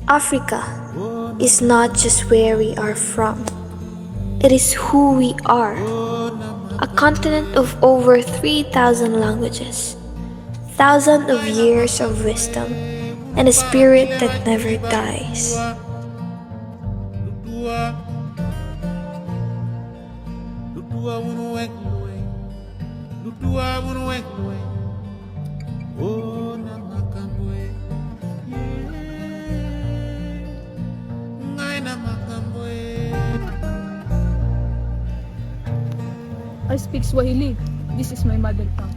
Africa is not just where we are from, it is who we are. A continent of over 3,000 languages, thousands of years of wisdom, and a spirit that never dies. I speak Swahili. This is my mother tongue.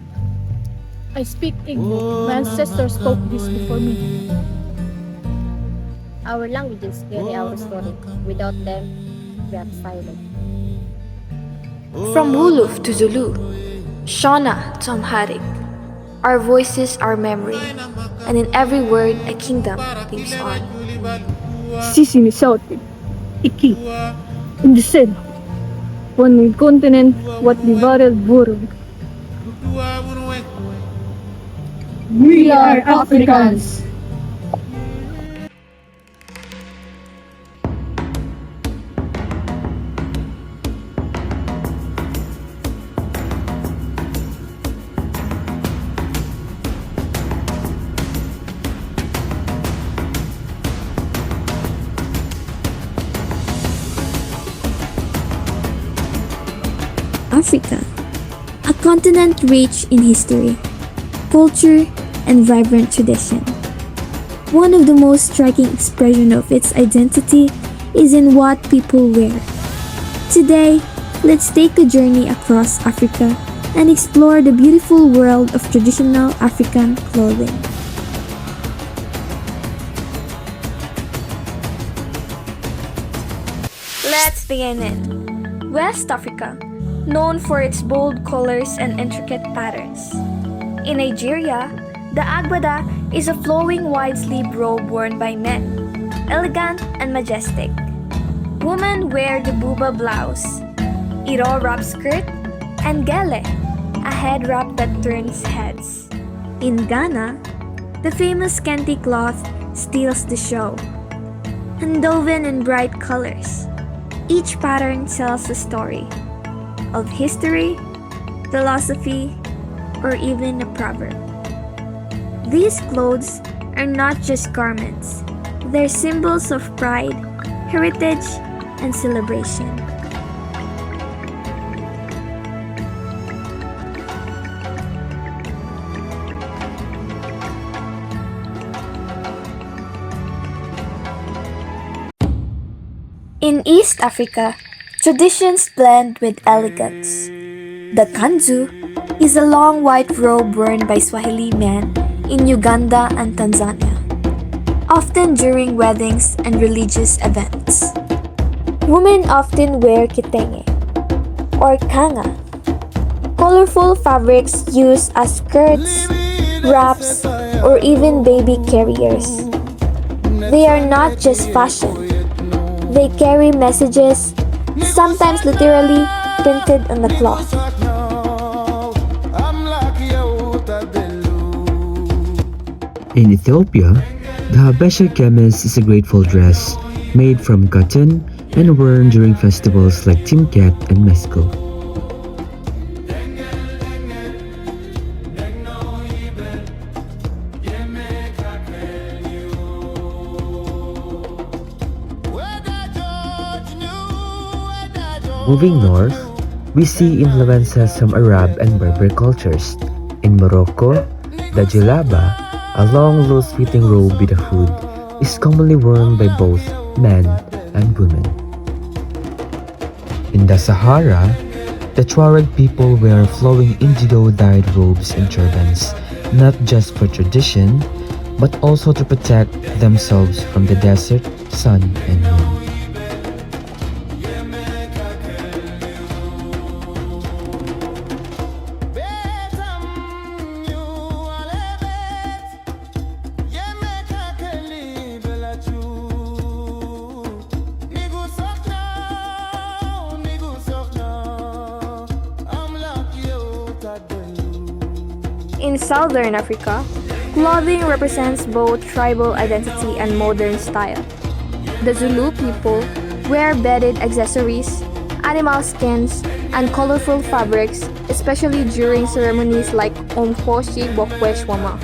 I speak Igbo. My ancestors spoke this before me. Our languages carry our story. Without them, we are silent. From Wolof to Zulu, Shona to Amharic, our voices are memory, and in every word a kingdom lives on. Sisi ni sauti. Iki. In the said, one continent, what divided world. We are Africans. Africa, a continent rich in history, culture, and vibrant tradition. One of the most striking expressions of its identity is in what people wear. Today, let's take a journey across Africa and explore the beautiful world of traditional African clothing. Let's begin in West Africa, known for its bold colors and intricate patterns. In Nigeria, the agbada is a flowing wide-sleeved robe worn by men, elegant and majestic. Women wear the buba blouse, iro wrap skirt, and gele, a head wrap that turns heads. In Ghana, the famous kente cloth steals the show, woven in bright colors. Each pattern tells a story of history, philosophy, or even a proverb. These clothes are not just garments, they're symbols of pride, heritage, and celebration. In East Africa, traditions blend with elegance. The kanzu is a long white robe worn by Swahili men in Uganda and Tanzania, often during weddings and religious events. Women often wear kitenge or kanga, colorful fabrics used as skirts, wraps, or even baby carriers. They are not just fashion, they carry messages, sometimes literally printed on the cloth. In Ethiopia, the Habesha Kemes is a grateful dress made from cotton and worn during festivals like Timket and Meskel. Moving north, we see influences from Arab and Berber cultures. In Morocco, the julaba, a long loose-fitting robe with a hood, is commonly worn by both men and women. In the Sahara, the Tuareg people wear flowing indigo-dyed robes and turbans, not just for tradition, but also to protect themselves from the desert, sun, and wind. In southern Africa, clothing represents both tribal identity and modern style. The Zulu people wear beaded accessories, animal skins, and colorful fabrics, especially during ceremonies like Umkhosi Bokweshwama.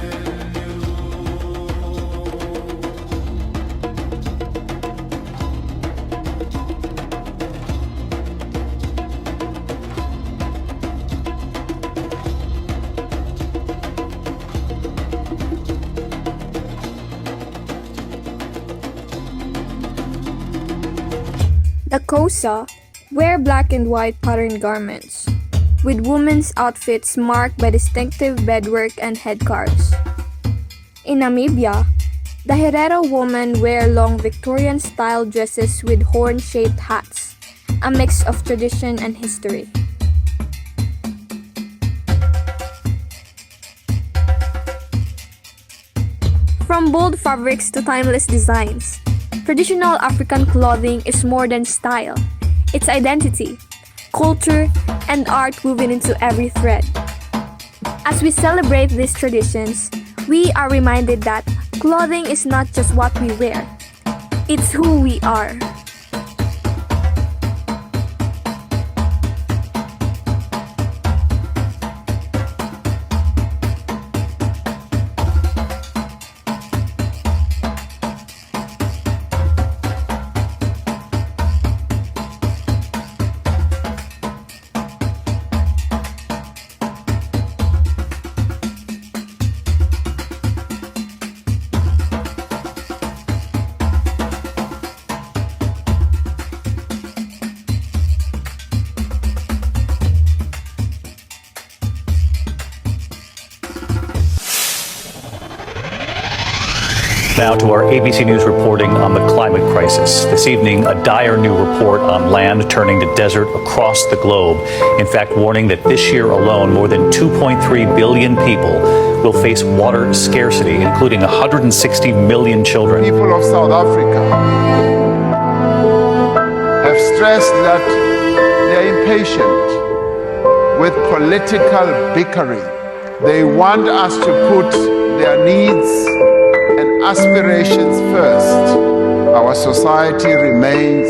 The Xhosa wear black and white patterned garments, with women's outfits marked by distinctive beadwork and headcarves. In Namibia, the Herero women wear long Victorian-style dresses with horn-shaped hats, a mix of tradition and history. From bold fabrics to timeless designs, traditional African clothing is more than style. It's identity, culture, and art woven into every thread. As we celebrate these traditions, we are reminded that clothing is not just what we wear, it's who we are. Now to our ABC News reporting on the climate crisis. This evening, a dire new report on land turning to desert across the globe. In fact, warning that this year alone, more than 2.3 billion people will face water scarcity, including 160 million children. People of South Africa have stressed that they are impatient with political bickering. They want us to put their needs and aspirations first. Our society remains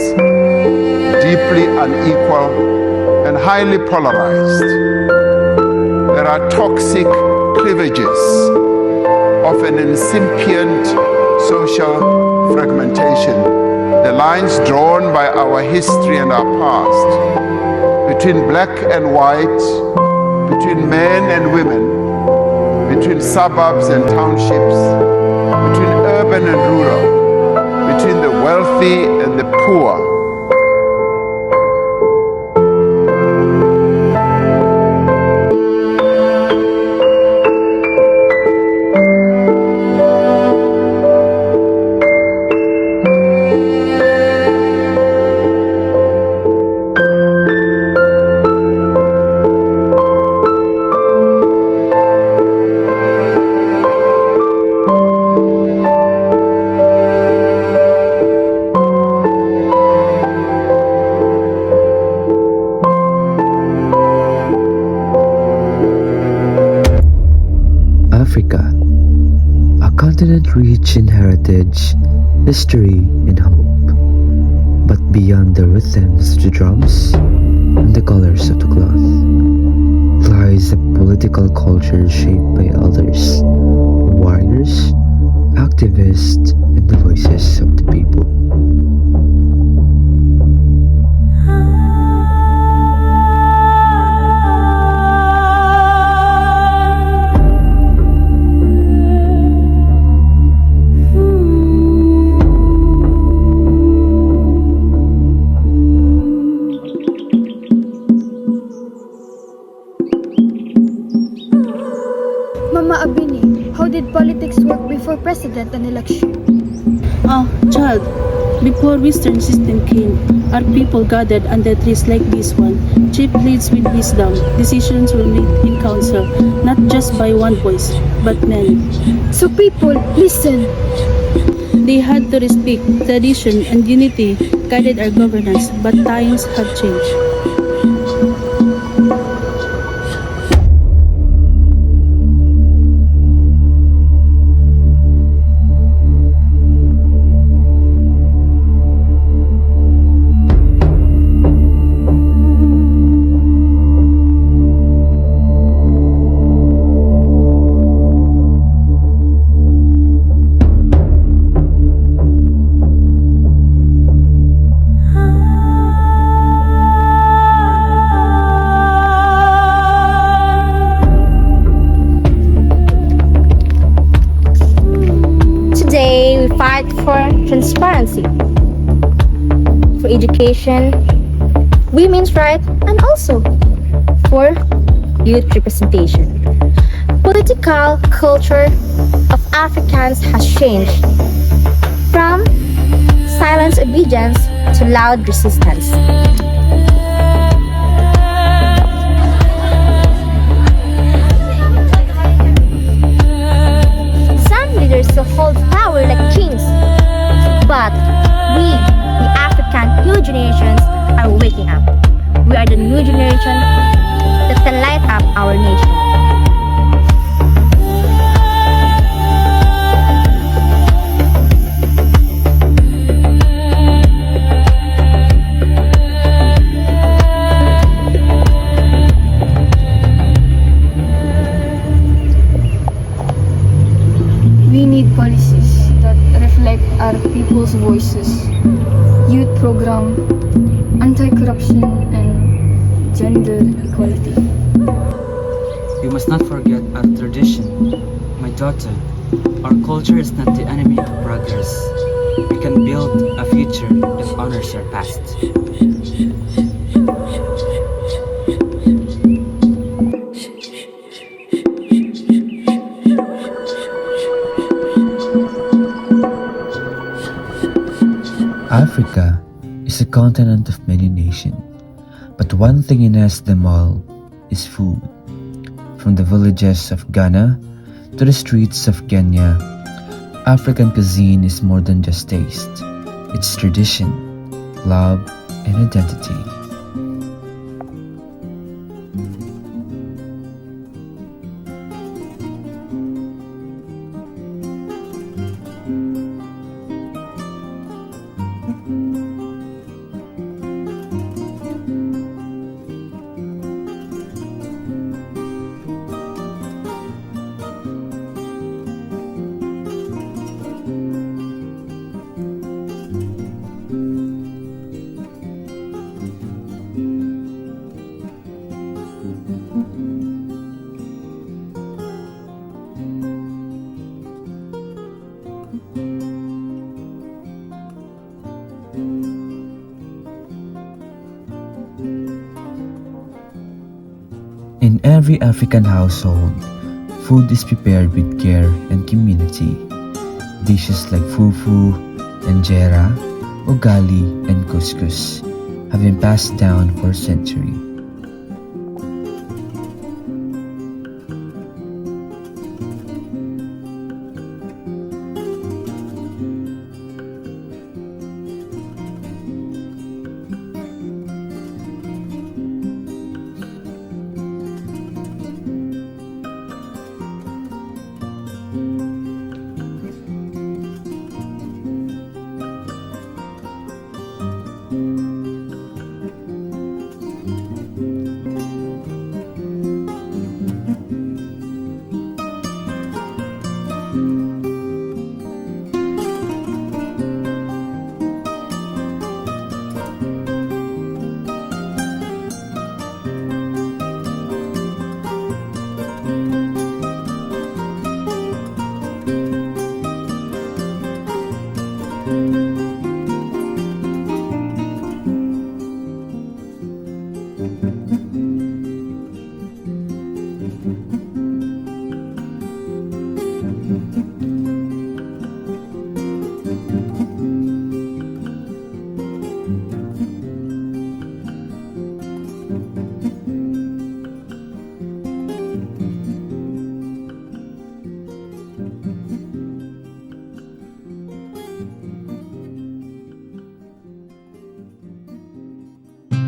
deeply unequal and highly polarized. There are toxic cleavages of an incipient social fragmentation. The lines drawn by our history and our past between black and white, between men and women, between suburbs and townships, between urban and rural, between the wealthy and the poor. Africa, a continent rich in heritage, history, and hope. But beyond the rhythms of the drums and the colors of the cloth, lies a political culture shaped by elders, warriors, activists, and the voices of the people. Mama Abini, how did politics work before president and election? Child, before Western system came, our people gathered under trees like this one. Chief leads with wisdom. Decisions were made in council, not just by one voice, but many. So people, listen. They had to respect tradition and unity guided our governance, but times have changed. transparency, for education, women's rights, and also for youth representation. Political culture of Africans has changed from silent obedience to loud resistance. Some leaders still hold power like kings, but we, the African new generations, are waking up. We are the new generation that can light up our nation. We need policies that reflect our people's voices, youth program, anti-corruption, and gender equality. We must not forget our tradition. My daughter, our culture is not the enemy of progress. We can build a future that honors your past. Africa is a continent of many nations, but one thing unites them all is food. From the villages of Ghana to the streets of Kenya, African cuisine is more than just taste. It's tradition, love, and identity. In every African household, food is prepared with care and community. Dishes like fufu, injera, ugali, and couscous have been passed down for centuries.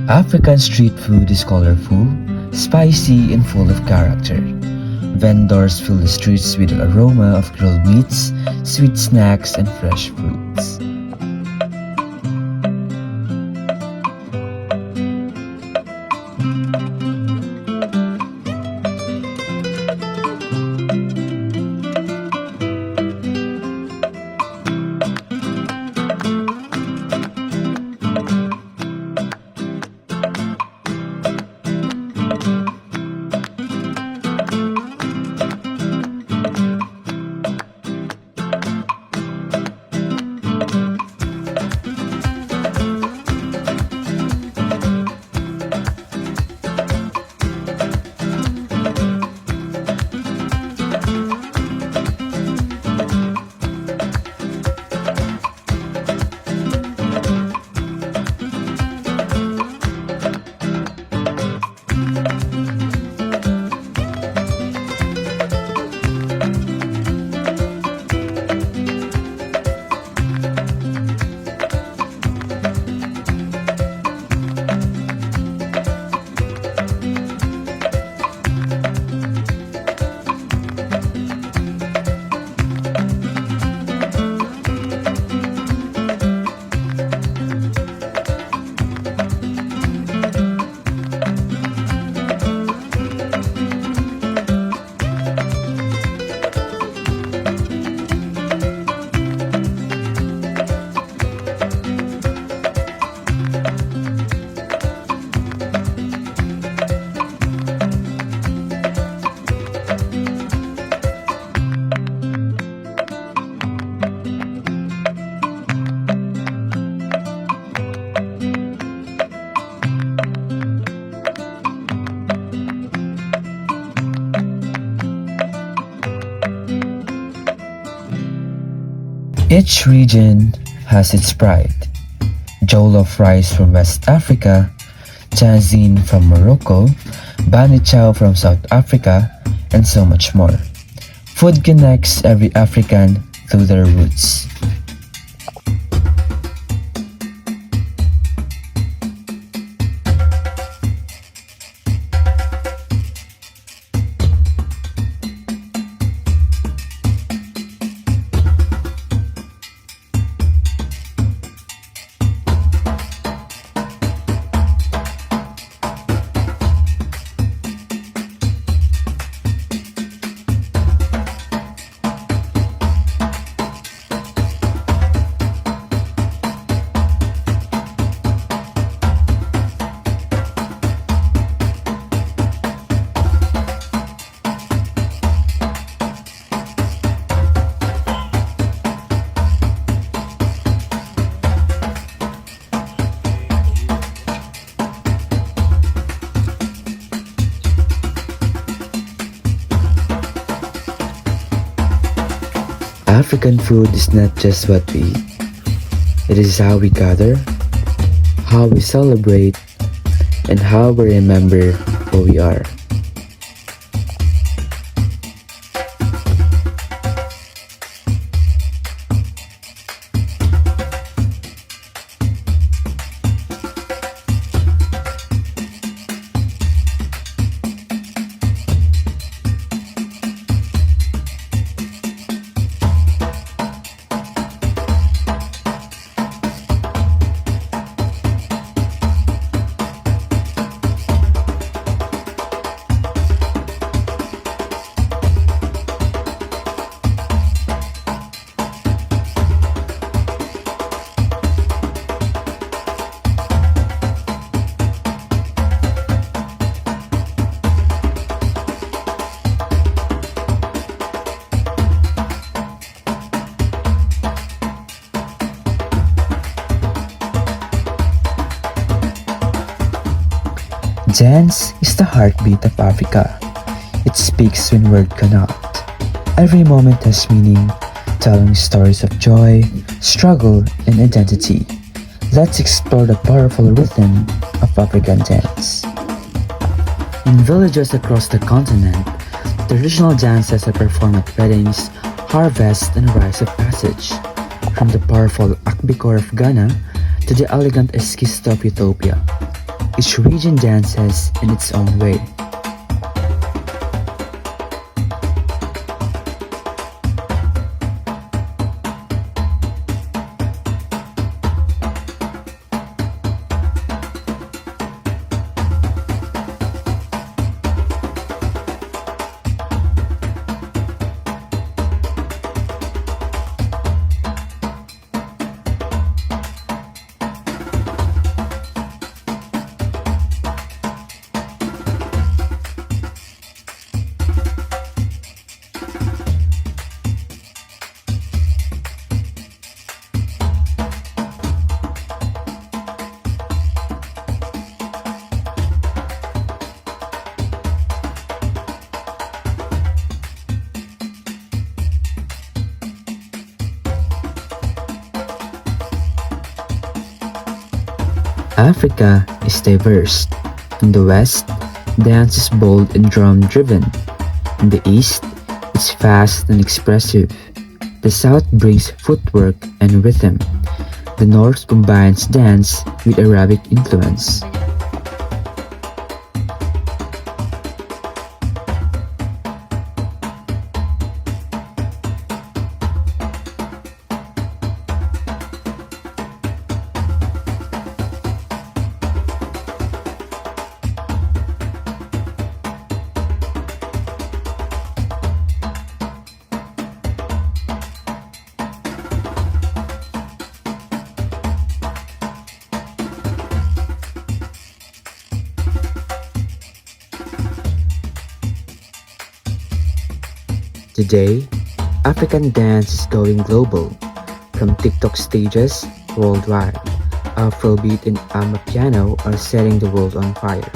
African street food is colorful, spicy, and full of character. Vendors fill the streets with the aroma of grilled meats, sweet snacks, and fresh fruits. Each region has its pride. Jollof rice from West Africa, tagine from Morocco, bani chow from South Africa, and so much more. Food connects every African through their roots. African food is not just what we eat. It is how we gather, how we celebrate, and how we remember who we are. Dance is the heartbeat of Africa. It speaks when word cannot. Every moment has meaning, telling stories of joy, struggle, and identity. Let's explore the powerful rhythm of African dance. In villages across the continent, traditional dances are performed at weddings, harvest, and rites of passage. From the powerful Akbikor of Ghana to the elegant Eskisto of Ethiopia. Each region dances in its own way. Africa is diverse. In the West, dance is bold and drum-driven. In the East, it's fast and expressive. The South brings footwork and rhythm. The North combines dance with Arabic influence. Today, African dance is going global. From TikTok stages worldwide, Afrobeat and Amapiano are setting the world on fire.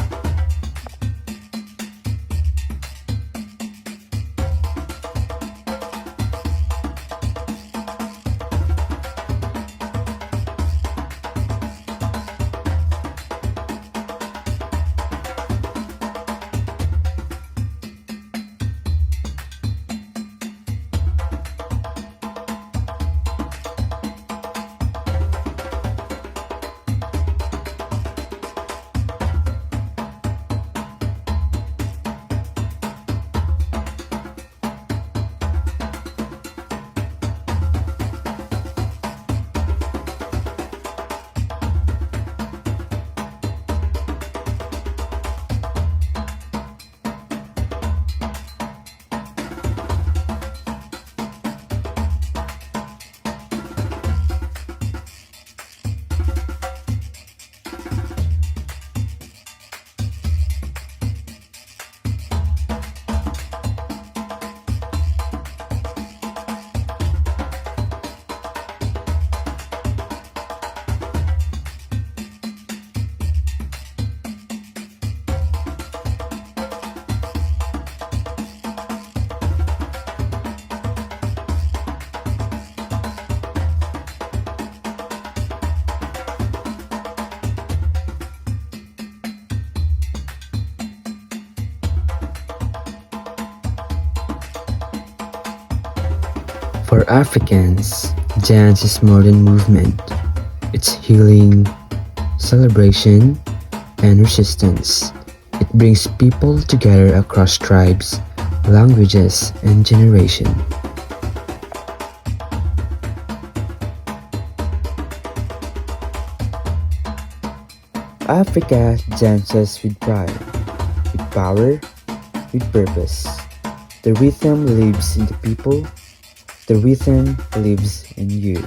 For Africans, dance is more than movement. It's healing, celebration, and resistance. It brings people together across tribes, languages, and generation. Africa dances with pride, with power, with purpose. The rhythm lives in the people. The rhythm lives in you.